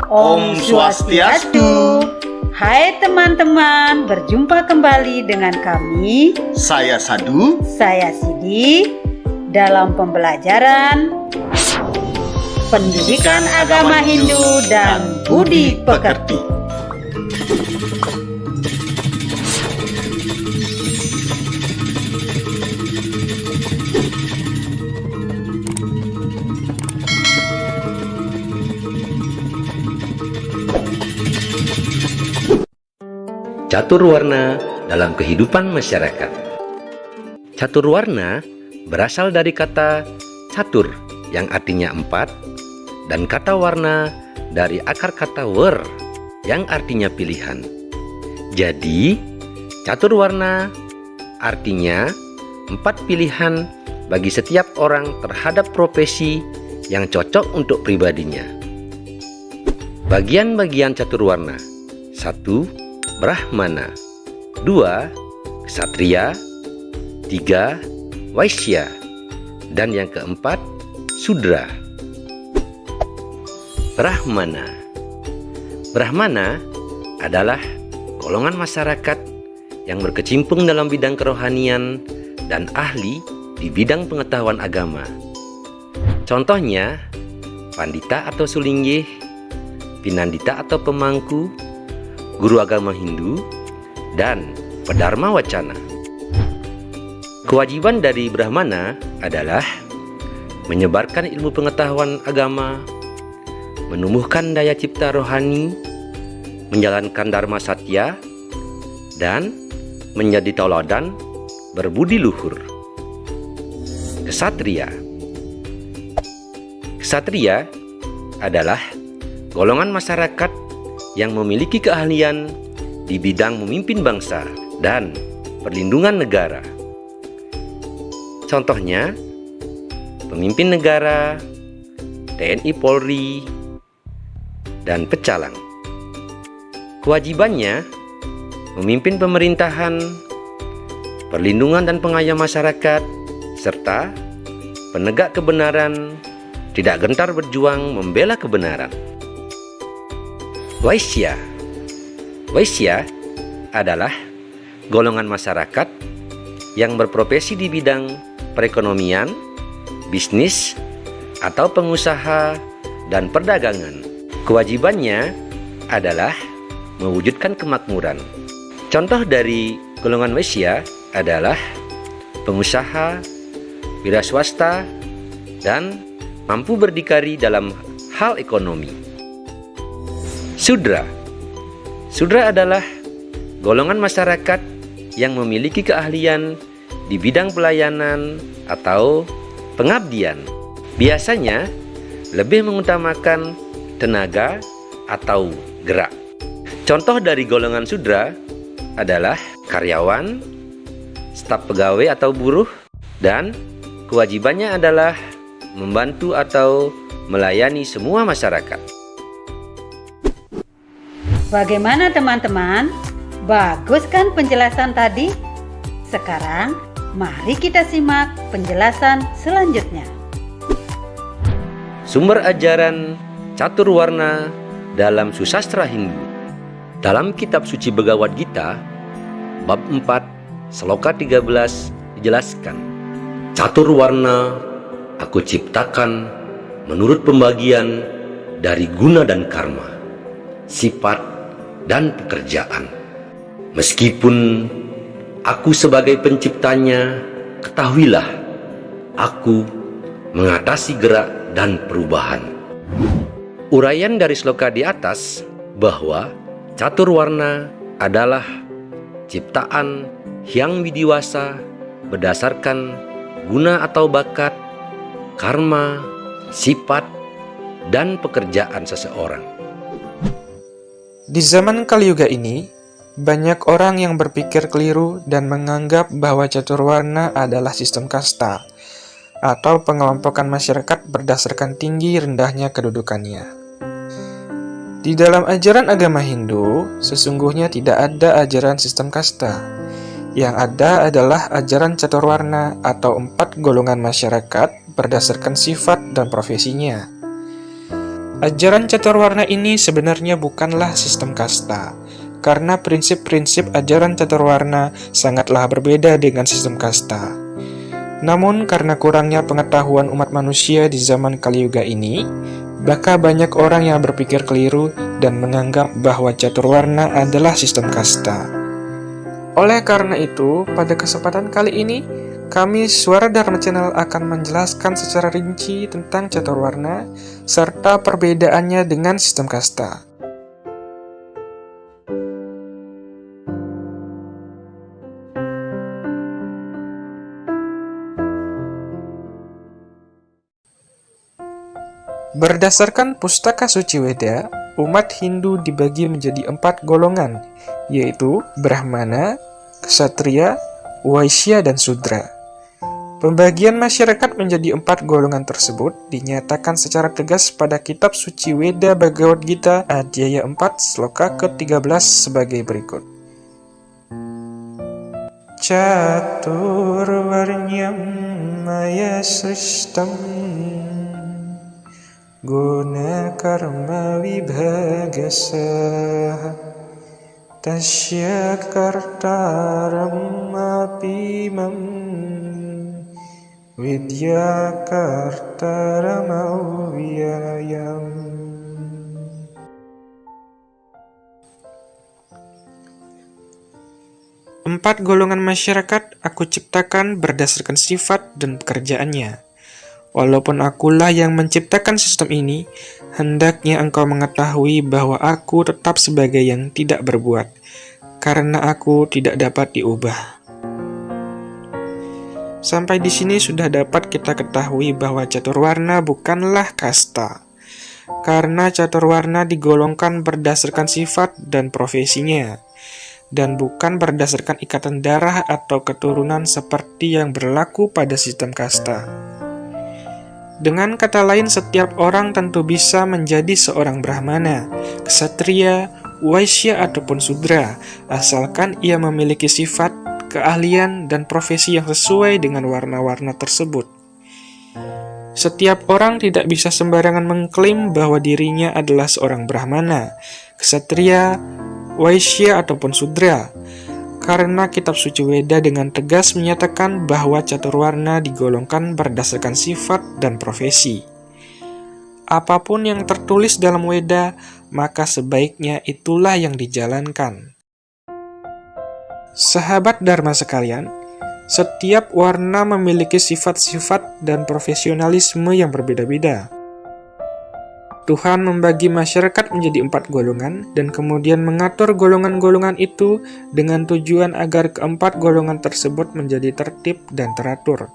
Om Swastiastu. Hai teman-teman, berjumpa kembali dengan kami. Saya Sadu. Saya Sidi dalam pembelajaran Pendidikan Agama Hindu dan Budi Pekerti. Catur warna dalam kehidupan masyarakat. Catur warna berasal dari kata catur yang artinya empat dan kata warna dari akar kata wer yang artinya pilihan. Jadi, catur warna artinya empat pilihan bagi setiap orang terhadap profesi yang cocok untuk pribadinya. Bagian-bagian catur warna: 1. Brahmana, 2. Ksatria, 3. Waisya, dan yang keempat Sudra. Brahmana. Brahmana adalah golongan masyarakat yang berkecimpung dalam bidang kerohanian dan ahli di bidang pengetahuan agama. Contohnya, pandita atau sulinggih, pinandita atau pemangku, guru agama Hindu, dan pedharma wacana. Kewajiban dari Brahmana adalah menyebarkan ilmu pengetahuan agama, menumbuhkan daya cipta rohani, menjalankan dharma satya, dan menjadi tauladan berbudi luhur. Ksatria. Ksatria adalah golongan masyarakat yang memiliki keahlian di bidang memimpin bangsa dan perlindungan negara. Contohnya, pemimpin negara, TNI Polri, dan pecalang. Kewajibannya memimpin pemerintahan, perlindungan dan pengayom masyarakat, serta penegak kebenaran, tidak gentar berjuang membela kebenaran. Waisya. Waisya adalah golongan masyarakat yang berprofesi di bidang perekonomian, bisnis, atau pengusaha dan perdagangan. Kewajibannya adalah mewujudkan kemakmuran. Contoh dari golongan waisya adalah pengusaha, wira swasta, dan mampu berdikari dalam hal ekonomi. Sudra. Sudra adalah golongan masyarakat yang memiliki keahlian di bidang pelayanan atau pengabdian. Biasanya lebih mengutamakan tenaga atau gerak. Contoh dari golongan sudra adalah karyawan, staf pegawai atau buruh, dan kewajibannya adalah membantu atau melayani semua masyarakat. Bagaimana teman-teman? Bagus kan penjelasan tadi? Sekarang mari kita simak penjelasan selanjutnya. Sumber ajaran catur warna dalam susastra Hindu. Dalam kitab suci Bhagavad Gita, bab 4, sloka 13 dijelaskan, catur warna aku ciptakan menurut pembagian dari guna dan karma, sifat dan pekerjaan. Meskipun aku sebagai penciptanya, ketahuilah aku mengatasi gerak dan perubahan. Uraian dari sloka di atas bahwa catur warna adalah ciptaan yang widiwasa berdasarkan guna atau bakat, karma, sifat, dan pekerjaan seseorang. Di zaman Kali Yuga ini, banyak orang yang berpikir keliru dan menganggap bahwa catur warna adalah sistem kasta atau pengelompokan masyarakat berdasarkan tinggi rendahnya kedudukannya. Di dalam ajaran agama Hindu, sesungguhnya tidak ada ajaran sistem kasta. Yang ada adalah ajaran catur warna atau 4 golongan masyarakat berdasarkan sifat dan profesinya. Ajaran caturwarna ini sebenarnya bukanlah sistem kasta, karena prinsip-prinsip ajaran caturwarna sangatlah berbeda dengan sistem kasta. Namun karena kurangnya pengetahuan umat manusia di zaman Kaliyuga ini, maka banyak orang yang berpikir keliru dan menganggap bahwa caturwarna adalah sistem kasta. Oleh karena itu, pada kesempatan kali ini, kami Suara Dharma Channel akan menjelaskan secara rinci tentang caturwarna serta perbedaannya dengan sistem kasta. Berdasarkan Pustaka Suci Weda, umat Hindu dibagi menjadi 4 golongan, yaitu Brahmana, Ksatria, Waisya, dan Sudra. Pembagian masyarakat menjadi 4 golongan tersebut dinyatakan secara tegas pada kitab suci Weda Bhagavad Gita Adhyaya 4 sloka ke-13 sebagai berikut. Caturvarnyam maya srishtam guna karma vibhagasa tasya kartaram apimam vidya kartaram avyayam. Empat golongan masyarakat aku ciptakan berdasarkan sifat dan pekerjaannya. Walaupun akulah yang menciptakan sistem ini, hendaknya engkau mengetahui bahwa aku tetap sebagai yang tidak berbuat, karena aku tidak dapat diubah. Sampai di sini sudah dapat kita ketahui bahwa caturwarna bukanlah kasta, karena caturwarna digolongkan berdasarkan sifat dan profesinya, dan bukan berdasarkan ikatan darah atau keturunan seperti yang berlaku pada sistem kasta. Dengan kata lain, setiap orang tentu bisa menjadi seorang Brahmana, Ksatria, Waisya, ataupun Sudra, asalkan ia memiliki sifat, keahlian, dan profesi yang sesuai dengan warna-warna tersebut. Setiap orang tidak bisa sembarangan mengklaim bahwa dirinya adalah seorang Brahmana, Ksatria, Waisya, ataupun Sudra, karena kitab suci Weda dengan tegas menyatakan bahwa caturwarna digolongkan berdasarkan sifat dan profesi. Apapun yang tertulis dalam Weda, maka sebaiknya itulah yang dijalankan. Sahabat Dharma sekalian, setiap warna memiliki sifat-sifat dan profesionalisme yang berbeda-beda. Tuhan membagi masyarakat menjadi 4 golongan dan kemudian mengatur golongan-golongan itu dengan tujuan agar keempat golongan tersebut menjadi tertib dan teratur,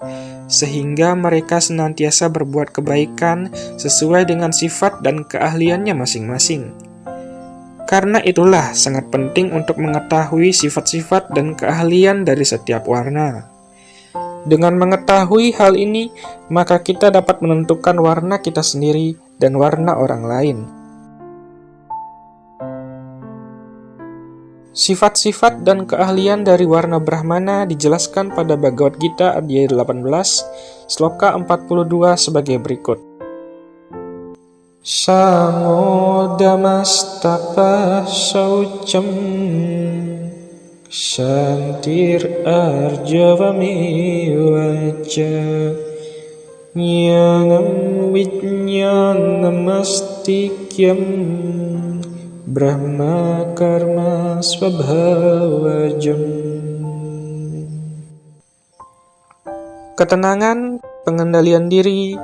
sehingga mereka senantiasa berbuat kebaikan sesuai dengan sifat dan keahliannya masing-masing. Karena itulah sangat penting untuk mengetahui sifat-sifat dan keahlian dari setiap warna. Dengan mengetahui hal ini, maka kita dapat menentukan warna kita sendiri dan warna orang lain. Sifat-sifat dan keahlian dari warna Brahmana dijelaskan pada Bhagavad Gita Adhyaya 18, sloka 42 sebagai berikut. Samodamastapa saucam Shantir arjavamevaca Jnanam vijnanam astikyam Brahma karma svabhavajam. Ketenangan, pengendalian diri,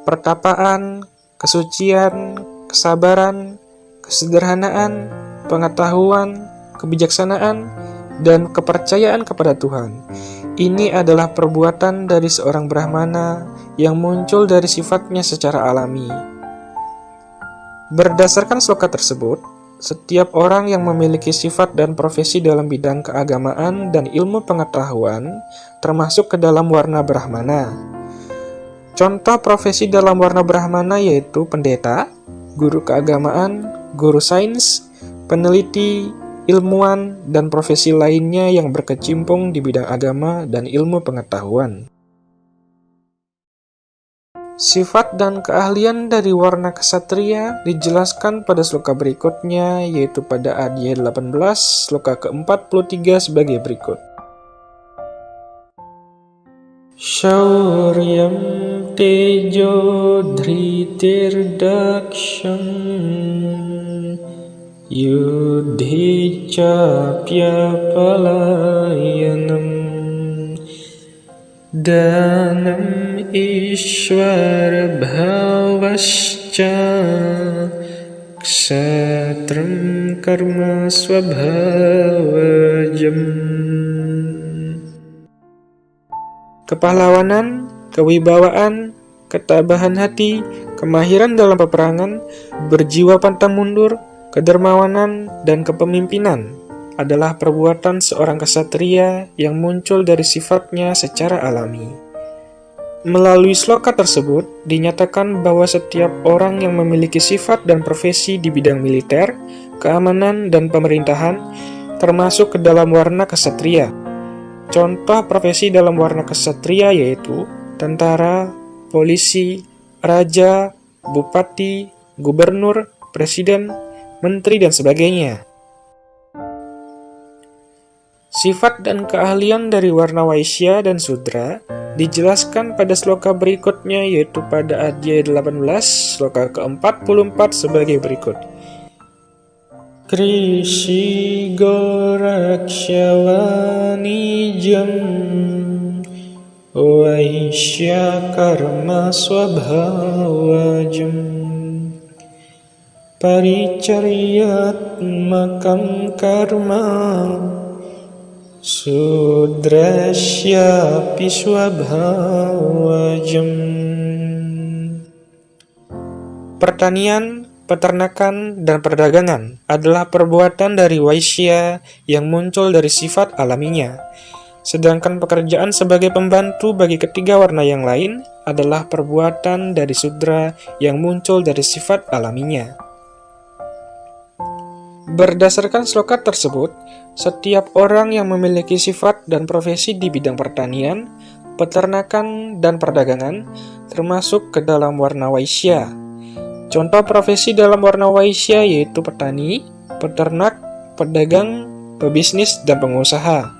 pertapaan, kesucian, kesabaran, kesederhanaan, pengetahuan, kebijaksanaan, dan kepercayaan kepada Tuhan. Ini adalah perbuatan dari seorang Brahmana yang muncul dari sifatnya secara alami. Berdasarkan sloka tersebut, setiap orang yang memiliki sifat dan profesi dalam bidang keagamaan dan ilmu pengetahuan termasuk ke dalam warna Brahmana. Contoh profesi dalam warna Brahmana yaitu pendeta, guru keagamaan, guru sains, peneliti, ilmuwan, dan profesi lainnya yang berkecimpung di bidang agama dan ilmu pengetahuan. Sifat dan keahlian dari warna ksatria dijelaskan pada sloka berikutnya, yaitu pada adya 18, sloka ke-43 sebagai berikut. Shauryam tejo dhritirdakshyam yuddhi capya palayanam danam ishwar bhavascha ksatram karma swabhavajam. Kepahlawanan, kewibawaan, ketabahan hati, kemahiran dalam peperangan, berjiwa pantang mundur, kedermawanan, dan kepemimpinan adalah perbuatan seorang ksatria yang muncul dari sifatnya secara alami. Melalui sloka tersebut, dinyatakan bahwa setiap orang yang memiliki sifat dan profesi di bidang militer, keamanan, dan pemerintahan termasuk ke dalam warna ksatria. Contoh profesi dalam warna ksatria yaitu tentara, polisi, raja, bupati, gubernur, presiden, menteri, dan sebagainya. Sifat dan keahlian dari warna Waisya dan Sudra dijelaskan pada sloka berikutnya, yaitu pada adya 18, sloka ke-44 sebagai berikut. Krishi gorakshawanijam Waisya karma swabhavajam Paricaryat makam karma Sudrasya piswabhavajam. Pertanian, peternakan, dan perdagangan adalah perbuatan dari Waisya yang muncul dari sifat alaminya. Sedangkan pekerjaan sebagai pembantu bagi ketiga warna yang lain adalah perbuatan dari Sudra yang muncul dari sifat alaminya. Berdasarkan sloka tersebut, setiap orang yang memiliki sifat dan profesi di bidang pertanian, peternakan, dan perdagangan termasuk ke dalam warna Waisya. Contoh profesi dalam warna Waisya yaitu petani, peternak, pedagang, pebisnis, dan pengusaha.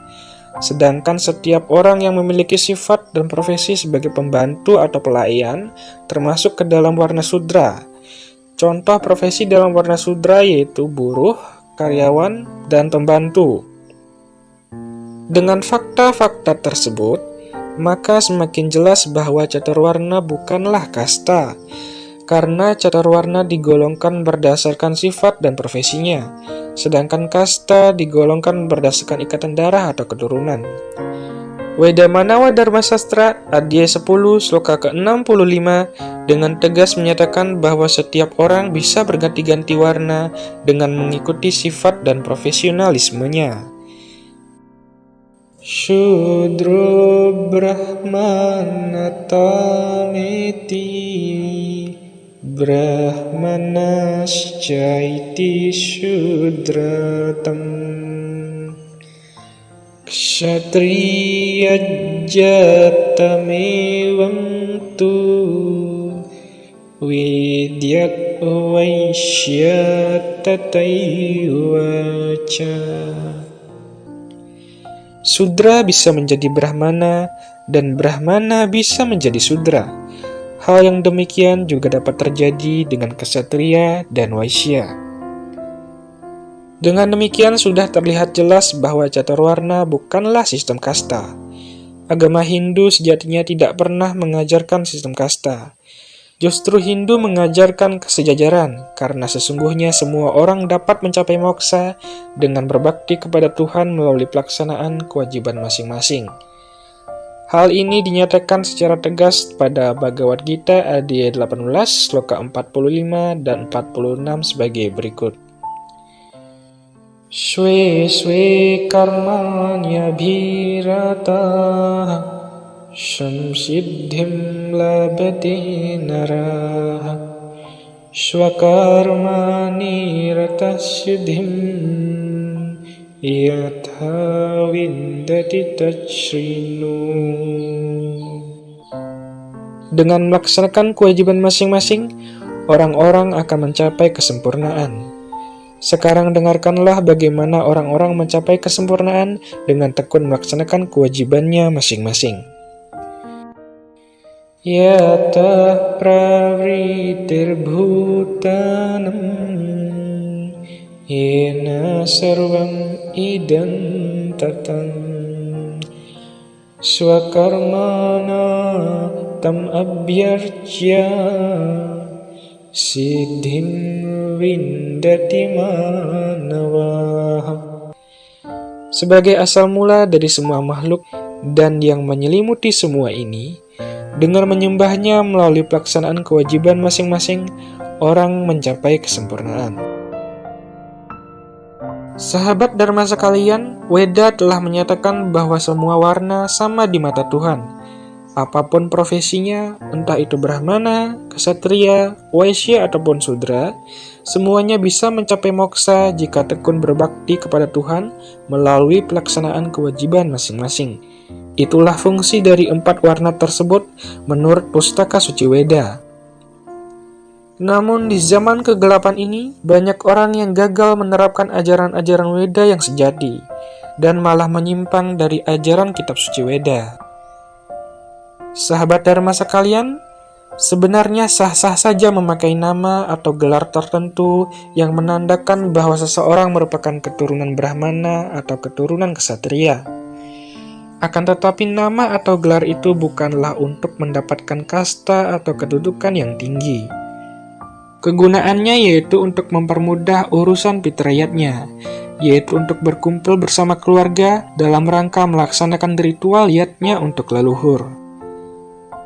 Sedangkan setiap orang yang memiliki sifat dan profesi sebagai pembantu atau pelayan termasuk ke dalam warna Sudra. Contoh profesi dalam warna Sudra yaitu buruh, karyawan, dan pembantu. Dengan fakta-fakta tersebut, maka semakin jelas bahwa caturwarna bukanlah kasta, karena caturwarna digolongkan berdasarkan sifat dan profesinya, sedangkan kasta digolongkan berdasarkan ikatan darah atau keturunan. Weda Manawa Dharma Sastra, adya 10, sloka ke-65, dengan tegas menyatakan bahwa setiap orang bisa berganti-ganti warna dengan mengikuti sifat dan profesionalismenya. Shudro Brahmanatameti Brahmanascaiti Shudratam Kshatriya jatamevam tu Vidyak Waisya tataivaca. Sudra bisa menjadi Brahmana dan Brahmana bisa menjadi Sudra. Hal yang demikian juga dapat terjadi dengan Ksatria dan Waisya. Dengan demikian sudah terlihat jelas bahwa caturwarna bukanlah sistem kasta. Agama Hindu sejatinya tidak pernah mengajarkan sistem kasta. Justru Hindu mengajarkan kesejajaran, karena sesungguhnya semua orang dapat mencapai moksa dengan berbakti kepada Tuhan melalui pelaksanaan kewajiban masing-masing. Hal ini dinyatakan secara tegas pada Bhagavad Gita adya 18, sloka 45 dan 46 sebagai berikut. Swe swe karmanya bhirata Shamsiddhim labati naraha Swakarmani ratasyudhim Yatha vindati tachrinu. Dengan melaksanakan kewajiban masing-masing, orang-orang akan mencapai kesempurnaan. Sekarang dengarkanlah bagaimana orang-orang mencapai kesempurnaan dengan tekun melaksanakan kewajibannya masing-masing. Yatah pravritirbutanam yena sarvam idam tatam swakarmana tam abhyarchya siddhim vindati manavah. Sebagai asal mula dari semua makhluk dan yang menyelimuti semua ini, dengan menyembahnya melalui pelaksanaan kewajiban masing-masing, orang mencapai kesempurnaan. Sahabat Dharma sekalian, Weda telah menyatakan bahwa semua warna sama di mata Tuhan. Apapun profesinya, entah itu Brahmana, Ksatria, Waisya ataupun Sudra, semuanya bisa mencapai moksa jika tekun berbakti kepada Tuhan melalui pelaksanaan kewajiban masing-masing. Itulah fungsi dari 4 warna tersebut menurut Pustaka Suci Weda. Namun di zaman kegelapan ini, banyak orang yang gagal menerapkan ajaran-ajaran Weda yang sejati, dan malah menyimpang dari ajaran kitab suci Weda. Sahabat Dharma sekalian, sebenarnya sah-sah saja memakai nama atau gelar tertentu yang menandakan bahwa seseorang merupakan keturunan Brahmana atau keturunan Ksatria. Akan tetapi nama atau gelar itu bukanlah untuk mendapatkan kasta atau kedudukan yang tinggi. Kegunaannya yaitu untuk mempermudah urusan fitriyatnya, yaitu untuk berkumpul bersama keluarga dalam rangka melaksanakan ritual yatnya untuk leluhur.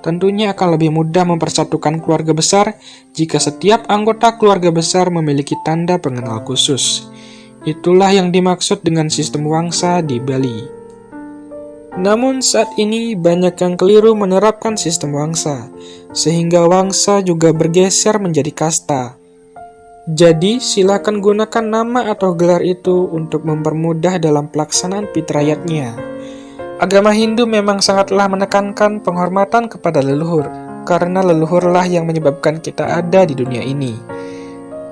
Tentunya akan lebih mudah mempersatukan keluarga besar jika setiap anggota keluarga besar memiliki tanda pengenal khusus. Itulah yang dimaksud dengan sistem wangsa di Bali. Namun saat ini banyak yang keliru menerapkan sistem wangsa, sehingga wangsa juga bergeser menjadi kasta. Jadi silakan gunakan nama atau gelar itu untuk mempermudah dalam pelaksanaan fitriyatnya. Agama Hindu memang sangatlah menekankan penghormatan kepada leluhur, karena leluhurlah yang menyebabkan kita ada di dunia ini.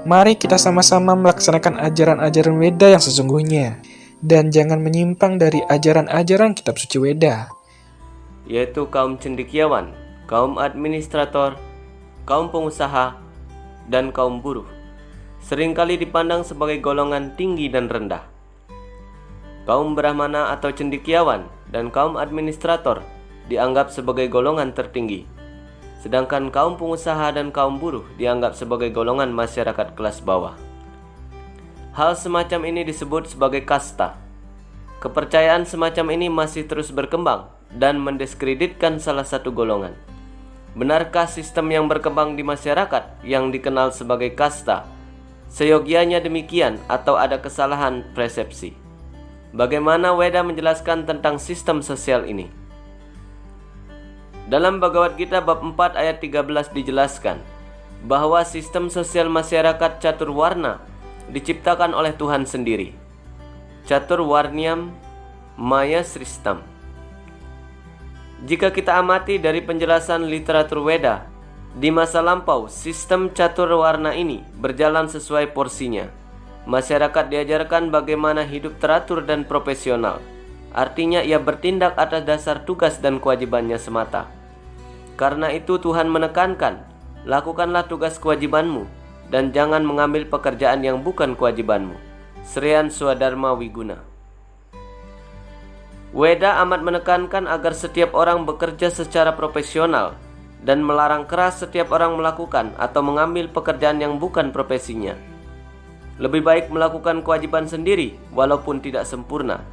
Mari kita sama-sama melaksanakan ajaran-ajaran Weda yang sesungguhnya, dan jangan menyimpang dari ajaran-ajaran kitab suci Weda, yaitu kaum cendekiawan, kaum administrator, kaum pengusaha, dan kaum buruh, seringkali dipandang sebagai golongan tinggi dan rendah. Kaum Brahmana atau cendekiawan dan kaum administrator dianggap sebagai golongan tertinggi, sedangkan kaum pengusaha dan kaum buruh dianggap sebagai golongan masyarakat kelas bawah. Hal semacam ini disebut sebagai kasta. Kepercayaan semacam ini masih terus berkembang dan mendiskreditkan salah satu golongan. Benarkah sistem yang berkembang di masyarakat yang dikenal sebagai kasta seyogianya demikian atau ada kesalahan persepsi? Bagaimana Weda menjelaskan tentang sistem sosial ini? Dalam Bhagavad Gita bab 4 ayat 13 dijelaskan bahwa sistem sosial masyarakat caturwarna diciptakan oleh Tuhan sendiri. Caturwarnyam maya sristam. Jika kita amati dari penjelasan literatur Weda, di masa lampau sistem caturwarna ini berjalan sesuai porsinya. Masyarakat diajarkan bagaimana hidup teratur dan profesional. Artinya ia bertindak atas dasar tugas dan kewajibannya semata. Karena itu Tuhan menekankan, lakukanlah tugas kewajibanmu dan jangan mengambil pekerjaan yang bukan kewajibanmu. Srian Swadharma Wiguna. Weda amat menekankan agar setiap orang bekerja secara profesional dan melarang keras setiap orang melakukan atau mengambil pekerjaan yang bukan profesinya. Lebih baik melakukan kewajiban sendiri walaupun tidak sempurna.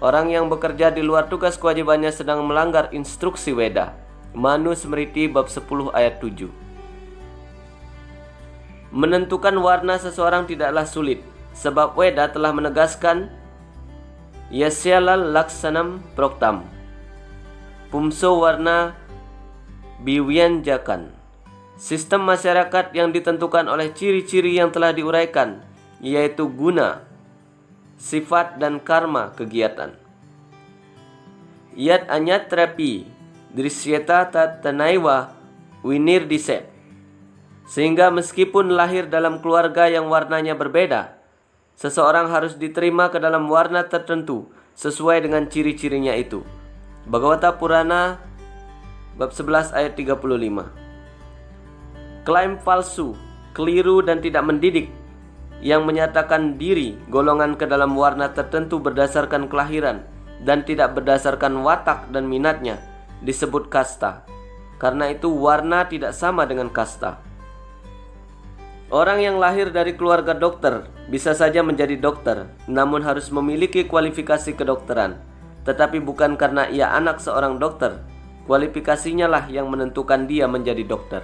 Orang yang bekerja di luar tugas kewajibannya sedang melanggar instruksi Weda. Manu Smriti bab 10 ayat 7. Menentukan warna seseorang tidaklah sulit, sebab Weda telah menegaskan Yasyalal laksanam proktam Pumso warna biwyanjakan. Sistem masyarakat yang ditentukan oleh ciri-ciri yang telah diuraikan, yaitu guna, sifat dan karma kegiatan. Yat anyatrapi Drishyata tatanaiva winirdiset. Sehingga meskipun lahir dalam keluarga yang warnanya berbeda, seseorang harus diterima ke dalam warna tertentu sesuai dengan ciri-cirinya itu. Bhagavata Purana bab 11 ayat 35. Klaim palsu, keliru dan tidak mendidik yang menyatakan diri golongan ke dalam warna tertentu berdasarkan kelahiran dan tidak berdasarkan watak dan minatnya disebut kasta. Karena itu warna tidak sama dengan kasta. Orang yang lahir dari keluarga dokter bisa saja menjadi dokter, namun harus memiliki kualifikasi kedokteran. Tetapi bukan karena ia anak seorang dokter, kualifikasinya lah yang menentukan dia menjadi dokter.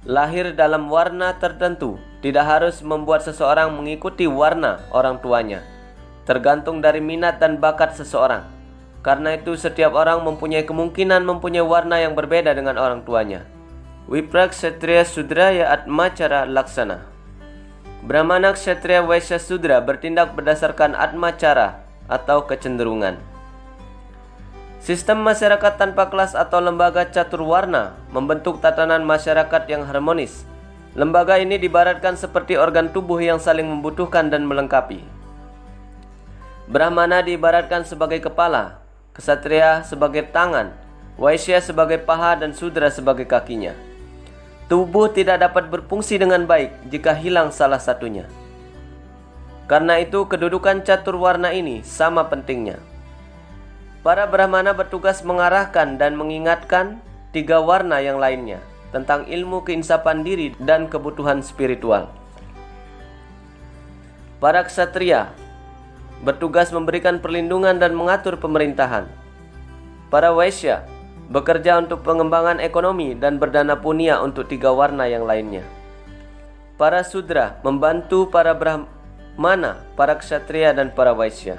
Lahir dalam warna tertentu tidak harus membuat seseorang mengikuti warna orang tuanya, tergantung dari minat dan bakat seseorang. Karena itu setiap orang mempunyai kemungkinan mempunyai warna yang berbeda dengan orang tuanya. Vipra Kshatriya Sudraya Atmacara Laksana. Brahmana, Kshatriya, Vaishya, Sudra bertindak berdasarkan atmacara atau kecenderungan. Sistem masyarakat tanpa kelas atau lembaga catur warna membentuk tatanan masyarakat yang harmonis. Lembaga ini diibaratkan seperti organ tubuh yang saling membutuhkan dan melengkapi. Brahmana diibaratkan sebagai kepala, Kshatriya sebagai tangan, Vaishya sebagai paha, dan Sudra sebagai kakinya. Tubuh tidak dapat berfungsi dengan baik jika hilang salah satunya. Karena itu kedudukan catur warna ini sama pentingnya. Para Brahmana bertugas mengarahkan dan mengingatkan 3 warna yang lainnya tentang ilmu keinsafan diri dan kebutuhan spiritual. Para Kshatriya bertugas memberikan perlindungan dan mengatur pemerintahan. Para Vaishya bekerja untuk pengembangan ekonomi dan berdana punya untuk 3 warna yang lainnya. Para Sudra membantu para Brahmana, para Kshatriya, dan para Vaishya.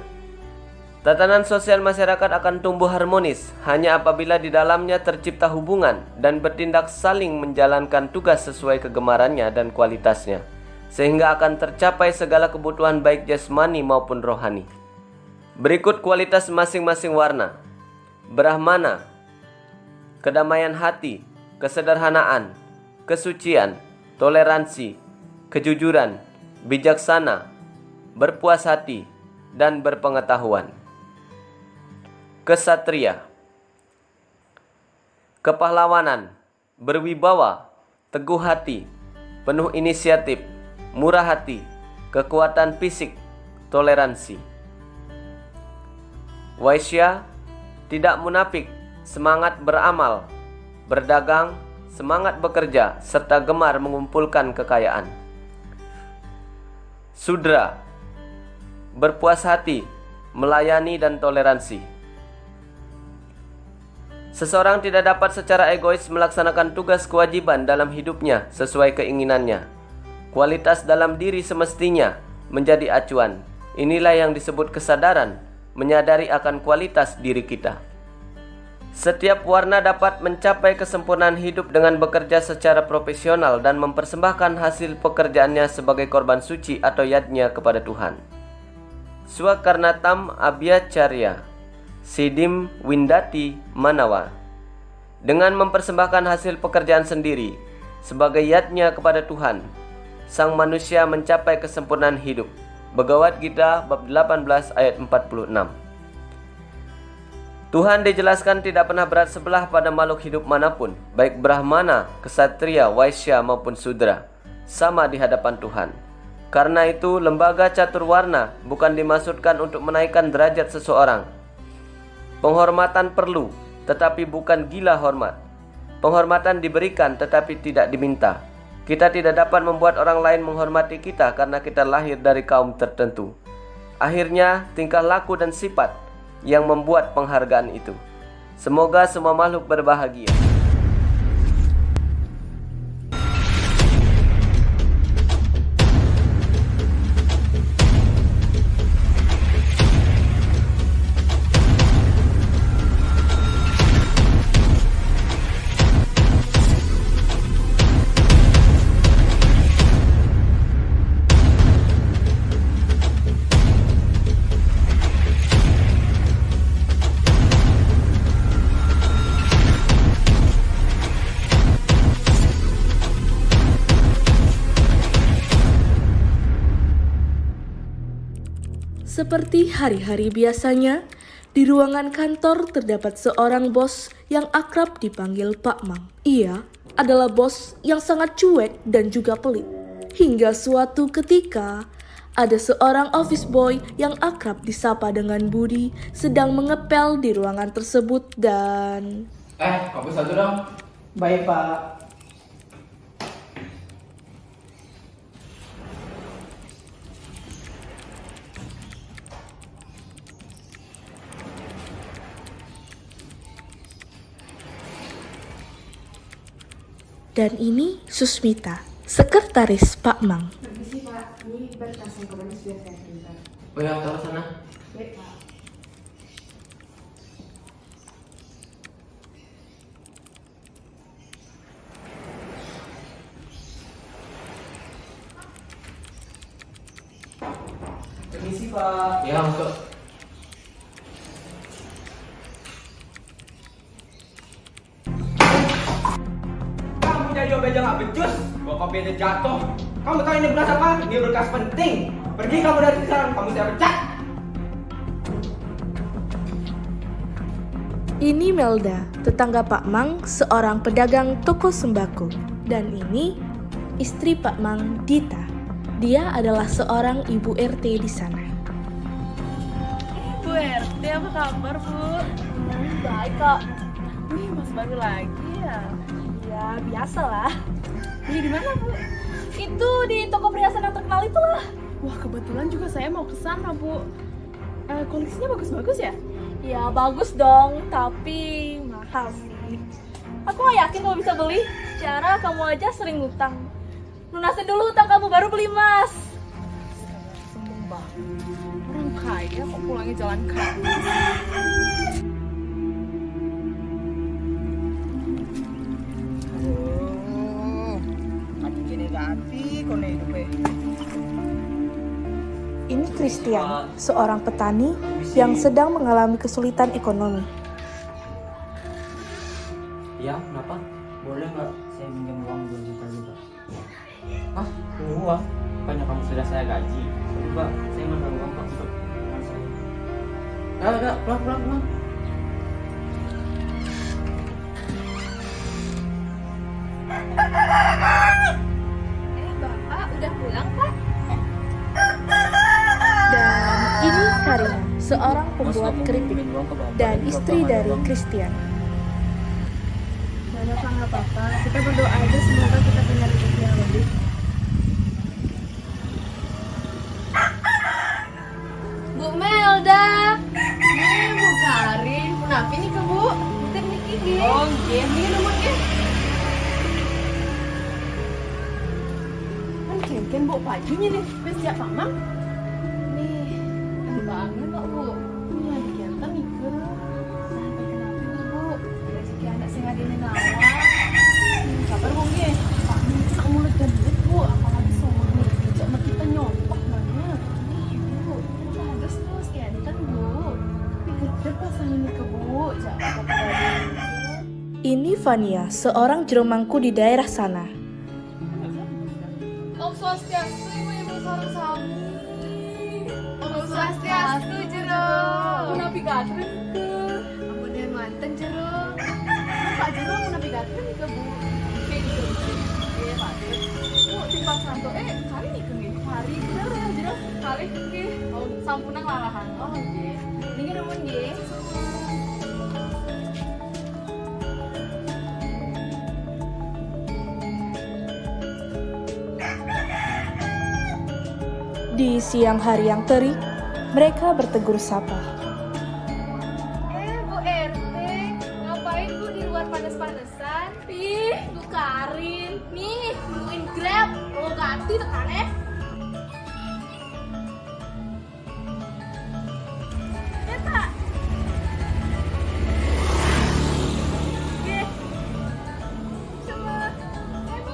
Tatanan sosial masyarakat akan tumbuh harmonis hanya apabila di dalamnya tercipta hubungan dan bertindak saling menjalankan tugas sesuai kegemarannya dan kualitasnya, sehingga akan tercapai segala kebutuhan baik jasmani maupun rohani. Berikut kualitas masing-masing warna. Brahmana: kedamaian hati, kesederhanaan, kesucian, toleransi, kejujuran, bijaksana, berpuas hati, dan berpengetahuan. Kshatriya: kepahlawanan, berwibawa, teguh hati, penuh inisiatif, murah hati, kekuatan fisik, toleransi. Vaishya: tidak munafik, semangat beramal, berdagang, semangat bekerja, serta gemar mengumpulkan kekayaan. Sudra: berpuas hati, melayani, dan toleransi. Seseorang tidak dapat secara egois melaksanakan tugas kewajiban dalam hidupnya sesuai keinginannya. Kualitas dalam diri semestinya menjadi acuan. Inilah yang disebut kesadaran, menyadari akan kualitas diri kita. Setiap warna dapat mencapai kesempurnaan hidup dengan bekerja secara profesional dan mempersembahkan hasil pekerjaannya sebagai korban suci atau yadnya kepada Tuhan. Swakarnatam Abhyacarya Siddhim Windati Manawa. Dengan mempersembahkan hasil pekerjaan sendiri sebagai yadnya kepada Tuhan, sang manusia mencapai kesempurnaan hidup. Bhagavad Gita bab 18 ayat 46. Tuhan dijelaskan tidak pernah berat sebelah pada makhluk hidup manapun, baik Brahmana, Kshatriya, Vaishya maupun Sudra, sama di hadapan Tuhan. Karena itu, lembaga catur warna bukan dimaksudkan untuk menaikkan derajat seseorang. Penghormatan perlu, tetapi bukan gila hormat. Penghormatan diberikan tetapi tidak diminta. Kita tidak dapat membuat orang lain menghormati kita karena kita lahir dari kaum tertentu. Akhirnya, tingkah laku dan sifat yang membuat penghargaan itu. Semoga semua makhluk berbahagia. Seperti hari-hari biasanya, di ruangan kantor terdapat seorang bos yang akrab dipanggil Pak Mang. Ia adalah bos yang sangat cuek dan juga pelit. Hingga suatu ketika, ada seorang office boy yang akrab disapa dengan Budi sedang mengepel di ruangan tersebut dan... Kopi satu dong. Baik, Pak. Dan ini Susmita, sekretaris Pak Mang. Oh ya, taruh sana. Permisi Pak. Ya, masuk. Kamu jadi obat nggak becus, bawa kopi aja jatuh. Kamu tahu ini berkas apa? Ini berkas penting. Pergi kamu dari sekarang, kamu saya pecat. Ini Melda, tetangga Pak Mang, seorang pedagang toko sembako. Dan ini istri Pak Mang, Dita. Dia adalah seorang ibu RT di sana. Bu RT, apa kabar Bu? Baik kok. Wih, Mas baru lagi ya? Ya, biasalah. Ini di mana Bu? Itu di toko perhiasan yang terkenal itu lah. Wah, kebetulan juga saya mau ke sana Bu. Koleksinya bagus-bagus ya? Ya, bagus dong, tapi mahal sih. Aku gak yakin kamu bisa beli. Cara kamu aja sering ngutang. Lunasin dulu utang kamu baru beli mas. Sombong banget. Orang kaya kok pulangnya jalan kaki. Ini Christian, seorang petani yang sedang mengalami kesulitan ekonomi. Ya, kenapa? Boleh nggak saya minjem uang 2 juta juga? Ah, uang? Bukannya kamu sudah saya gaji? Coba, saya mana uang Pak untuk teman saya. Udah, pulang. Bapak udah pulang Pak? Dan ini Karina, seorang pembuat keripik dan istri dari Christian. Banyak nggak apa-apa. Kita berdoa aja semoga kita punya rezeki yang lebih. Bu Melda, ini Bu Karin, kenapa nih ke Bu? Ntar nih. Oh, ini nomor Kan Bu paginya nih, terus siap Mang? Nih, banget kok Bu. Ini ada kegiatan nih ke. Sampai kenapa Bu? Rezeki anak sing adine nawa. Kabar Bu nggih? Pak sak mulut dan duit Bu, apalagi somor nih. Dijak sama kita nyopok banget. Nih Bu, terus kegiatan Bu. Pikir pasang ini ke Bu, jangan apa-apa. Ini Vania, seorang jeromangku di daerah sana. Om Swastiastu, Ibu Sarung Sami. Om Swastiastu, Jero. Menapi gatren ke. Ampun yang manten, Jero. Pak Jero menapi gatren ke Bu. Kayak gitu. Iya, Pak. Bu, timbang santo. Kali nih ke nih. Hari, Jero. Kali ke. Oh, sampunang larahan. Oh, oke. Ini nemen nggih. Di siang hari yang terik, mereka bertegur sapa. Bu RT, ngapain Bu di luar panas-panasan? Ih, Bu Karin, nih nungguin Grab, lo ganti tekannya. Ya tak? Oke. Coba, ayo.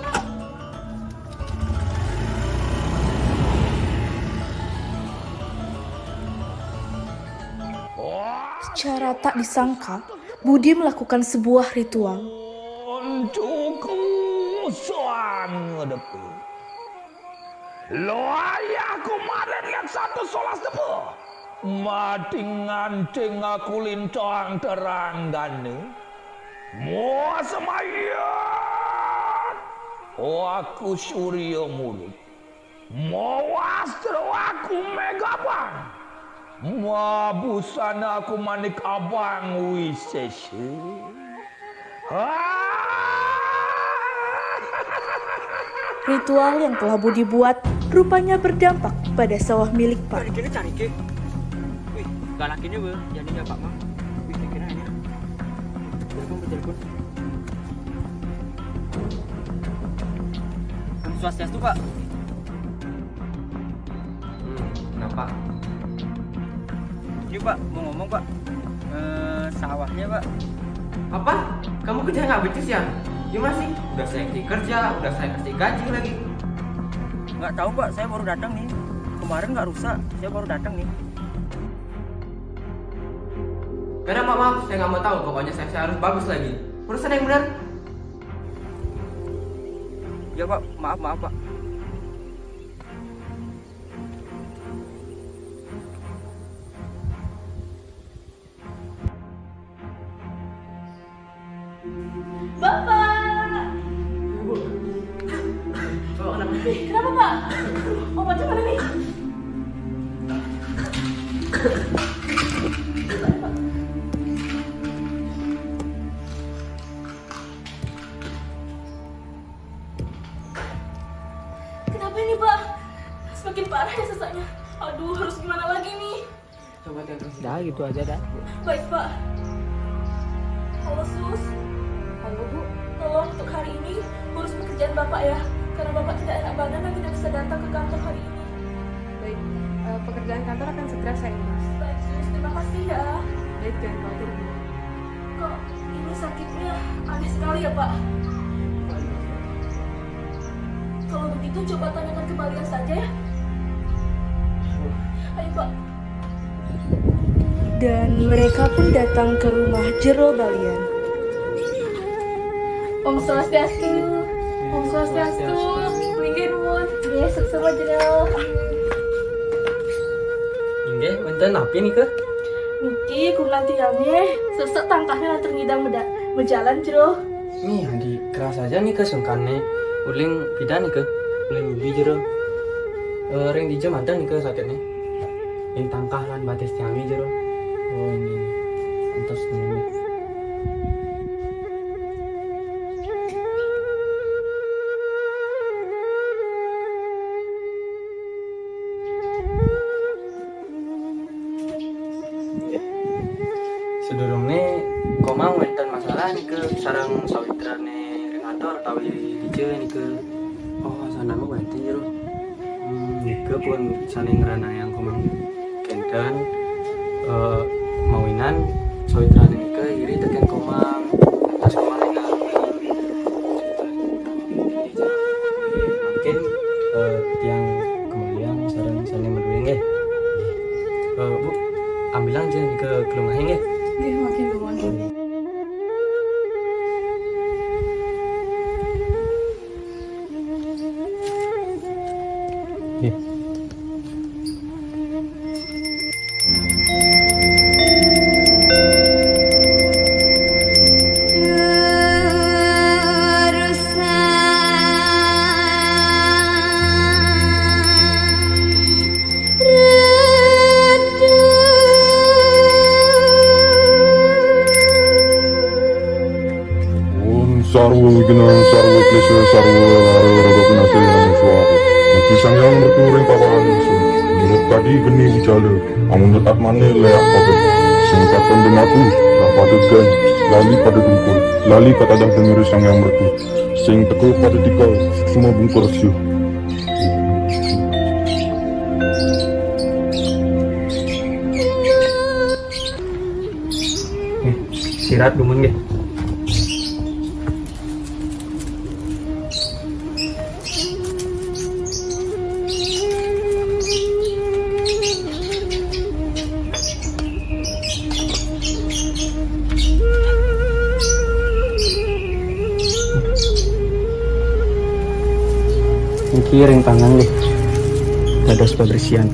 Secara tak disangka, Budi melakukan sebuah ritual. Lo ayah kemarin lihat satu solas debu. Mading-anding aku lintang teranggane. Mua semayan. Aku Surya Mulut. Mawastro aku Megaban. Busana aku Manik Abang Wisese. Ritual yang telah Budi buat rupanya berdampak pada sawah milik Pak. Kira cari ke. Wih, galakinnya be, jadinya Pak Mang. Wih, kira ini. Telepon. Om Swastiastu, Pak. Kenapa? Ini Pak, mau ngomong Pak. Sawahnya Pak. Apa? Kamu kerja nggak becus ya? Gimana sih? Udah saya kasih kerja, udah saya kasih gaji lagi. Nggak tahu Pak, saya baru datang nih. Kemarin nggak rusak, saya baru datang nih. Karena maaf, saya nggak mau tahu. Pokoknya saya harus bagus lagi. Urusan yang benar. Ya Pak, maaf Pak. Bapak. Kenapa Pak? Obatnya mana nih? Kenapa ini Pak? Semakin parah ya sesaknya. Aduh, harus gimana lagi nih? Coba kasih. Dah gitu aja dah. Baik Pak. Halo Sus. Halo Bu. Tolong untuk hari ini urus pekerjaan Bapak ya. Karena Bapak tidak enak badan dan tidak bisa datang ke kantor hari ini. Baik, pekerjaan kantor akan segera saya urus. Baik Sus, terima kasih ya. Baik, jangan khawatir Bu. Kok ini sakitnya aneh sekali ya Pak? Kalau begitu coba tanyakan ke Balian saja ya. Ayo Pak. Dan mereka pun datang ke rumah Jero Balian. Om Swastiastu. Om Swastiastu. Winggih nuwun. Nggih, sukses Jero. Inggih, wonten apa nih ke? Niki kulan tiangnya sesek tangkahnya lantur ngidang berjalan Jero. Nih, di keras aja nih ke sungkannya. Uling bidan nih ke. Uling ubi jero. Ring di jam ada nih ke sakitnya. Yang tangkah lan batis tiangnya jero. Oh ini. Entos ini. Sedurungnya komang wonten masalah nih ke sarang sawitrane ngator tawi dije nih ke oh sana mah wonten jero ke pun saling ngerana yang komang kendan mawinan sawitrane nih ke iri teken komang atas komang ngalami mungkin tiang kemudian sarang saling mendueng Bu ambilan aja nih ke kelumahnya Nggih, makin nuwun. Sarwa wikinan sarwa klesa sarwa lare raga pinase yang suara Muti sang yang berturing paparan musuh Menurut tadi geni wijale Amun letak mane leak pakai Sing katon dematu Lah pada gan Lali pada dungkul Lali kata dan pengiris sang yang mertu Sing teko pada dikau Semua bungkur siu sirat dumun ge Iki ring tangan deh, dados kebersihan.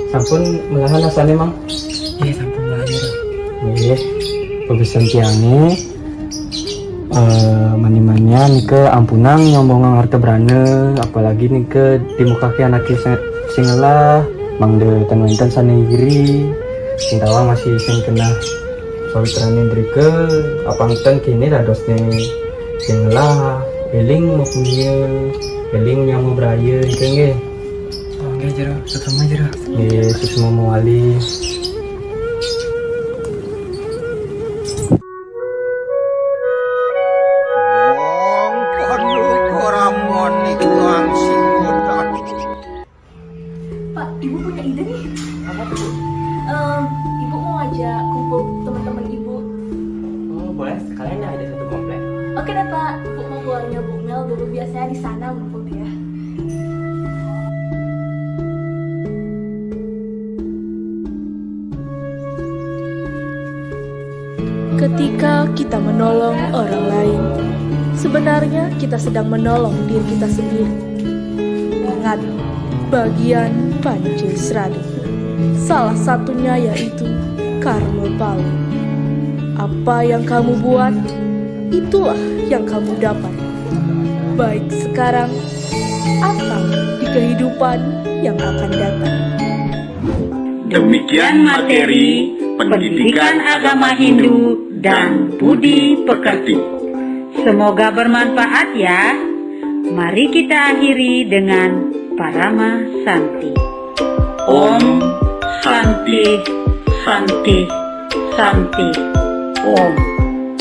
Sampun melahan asane mang. Iya sampun melahan ya. Iya. Pebesan tiangnya mani-manian nih ke ampunang nyombongan harta berane, apalagi nih ke di muka ke anak singelah mangde tanwentan sanegiri sintawang masih sing kena sawitran drike apangten kini dadosne singelah eling mapunya eling nyamu braya itu nge nge jero sesama jero sesama mawali. Pak, ibu punya ide nih. Apa tuh? Ibu mau ngajak kumpul teman-teman ibu. Oh boleh, sekalian ada satu komplek. Oke deh Pak, ibu mau keluarnya Bu Mel dulu, biasanya di sana ngumpul ya. Ketika kita menolong orang lain, sebenarnya kita sedang menolong diri kita sendiri. Ingat, bagian Pancasradu. Salah satunya yaitu Karma Palu. Apa yang kamu buat, itulah yang kamu dapat. Baik sekarang atau di kehidupan yang akan datang. Demikian materi pendidikan agama Hindu dan budi pekerti. Semoga bermanfaat ya. Mari kita akhiri dengan Parama Santi. Om Santi Santi Santi Om.